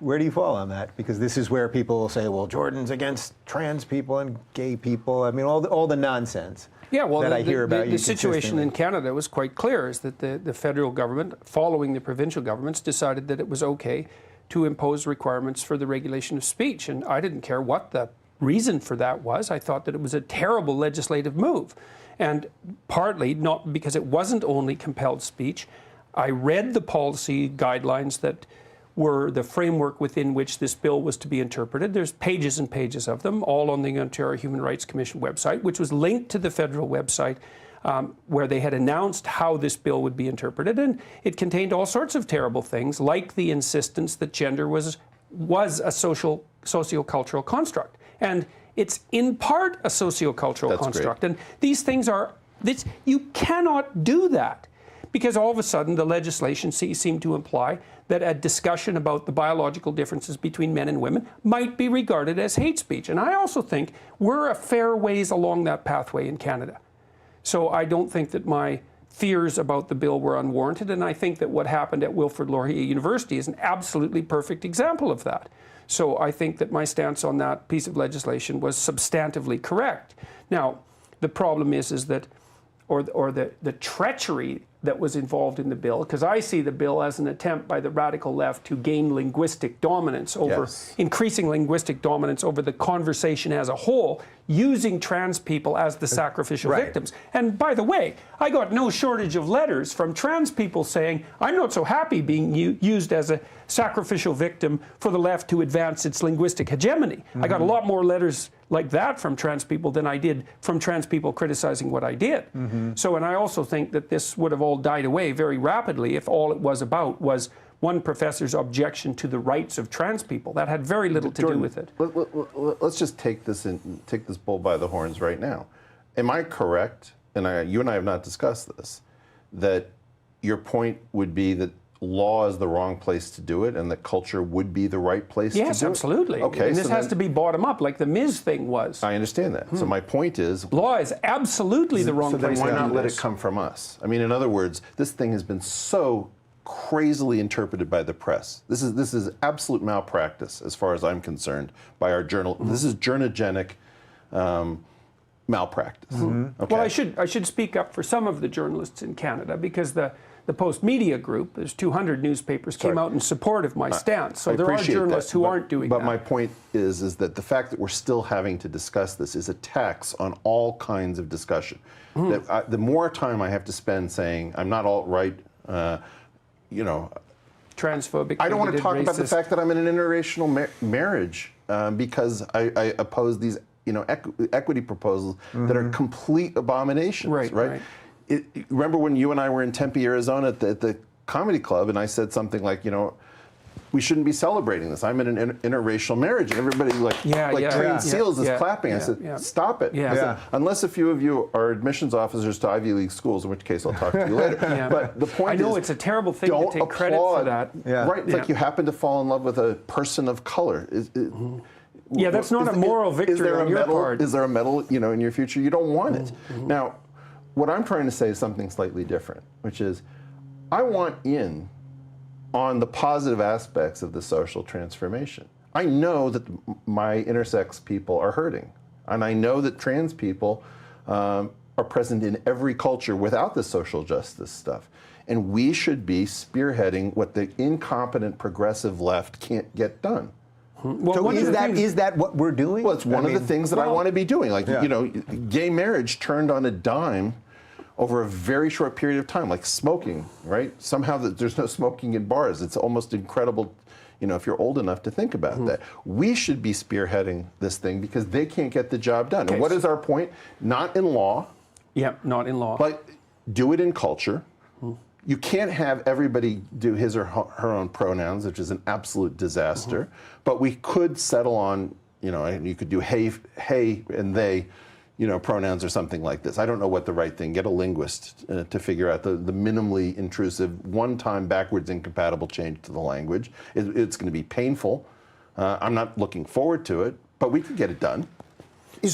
where do you fall on that? Because this is where people will say, well, Jordan's against trans people and gay people. I mean, all the nonsense. Yeah, well, that I hear about you the situation in Canada was quite clear, is that the federal government, following the provincial governments, decided that it was okay to impose requirements for the regulation of speech. And I didn't care what the reason for that was. I thought that it was a terrible legislative move. And partly, not because it wasn't only compelled speech, I read the policy guidelines that were the framework within which this bill was to be interpreted. There's pages and pages of them, all on the Ontario Human Rights Commission website, which was linked to the federal website, where they had announced how this bill would be interpreted. And it contained all sorts of terrible things, like the insistence that gender was a socio-cultural construct. And it's in part a socio-cultural construct. Great. And these things are, you cannot do that. Because all of a sudden, the legislation seemed to imply that a discussion about the biological differences between men and women might be regarded as hate speech. And I also think we're a fair ways along that pathway in Canada. So I don't think that my fears about the bill were unwarranted, and I think that what happened at Wilfrid Laurier University is an absolutely perfect example of that. So I think that my stance on that piece of legislation was substantively correct. Now, the problem is that, or the treachery that was involved in the bill, because I see the bill as an attempt by the radical left to gain linguistic dominance over, increasing linguistic dominance over the conversation as a whole, using trans people as the sacrificial victims. And by the way, I got no shortage of letters from trans people saying, I'm not so happy being used as a sacrificial victim for the left to advance its linguistic hegemony. I got a lot more letters like that from trans people than I did from trans people criticizing what I did. So, and I also think that this would have all died away very rapidly if all it was about was one professor's objection to the rights of trans people. That had very little to do with it. Let's just take this bull by the horns right now. Am I correct, and you and I have not discussed this, that your point would be that law is the wrong place to do it and that culture would be the right place to do it? Yes, absolutely. Okay, and this has to be bottom up, like the Ms. thing was. I understand that. So my point is, law is absolutely the wrong place to do this. So then why not let it come from us? I mean, in other words, this thing has been so crazily interpreted by the press. This is absolute malpractice, as far as I'm concerned, by our journal. This is journogenic malpractice. Okay. Well, I should speak up for some of the journalists in Canada, because the Post Media Group, there's 200 newspapers, came out in support of my stance. So there are journalists who aren't doing that. But my point is that the fact that we're still having to discuss this is a tax on all kinds of discussion. The more time I have to spend saying I'm not alt-right, you know, transphobic. I don't want to talk about the fact that I'm in an interracial marriage because I oppose these, you know, equity proposals that are complete abominations. Right. Remember when you and I were in Tempe, Arizona at the comedy club, and I said something like, you know, we shouldn't be celebrating this. I'm in an interracial marriage, and everybody trained seals is clapping. I said, stop it. I said, unless a few of you are admissions officers to Ivy League schools, in which case I'll talk to you later. But the point is, I know it's a terrible thing to take credit for that. Right? It's like you happen to fall in love with a person of color. Yeah, that's not a moral victory on your part. Is there a medal, you know, in your future? You don't want it. Now, what I'm trying to say is something slightly different, which is, I want in on the positive aspects of the social transformation. I know that my intersex people are hurting, and I know that trans people are present in every culture without the social justice stuff. And we should be spearheading what the incompetent progressive left can't get done. Well, so is that what we're doing? Well, it's one of the things that I want to be doing. Like, you know, gay marriage turned on a dime over a very short period of time, like smoking, right? Somehow there's no smoking in bars. It's almost incredible, you know, if you're old enough to think about that. We should be spearheading this thing because they can't get the job done. And what is our point? Not in law. Yeah, not in law. But do it in culture. You can't have everybody do his or her own pronouns, which is an absolute disaster. But we could settle on, you know, and you could do hey and they, you know, pronouns or something like this. I don't know what the right thing. Get a linguist to figure out the minimally intrusive, one-time backwards incompatible change to the language. It's going to be painful. I'm not looking forward to it, but we could get it done.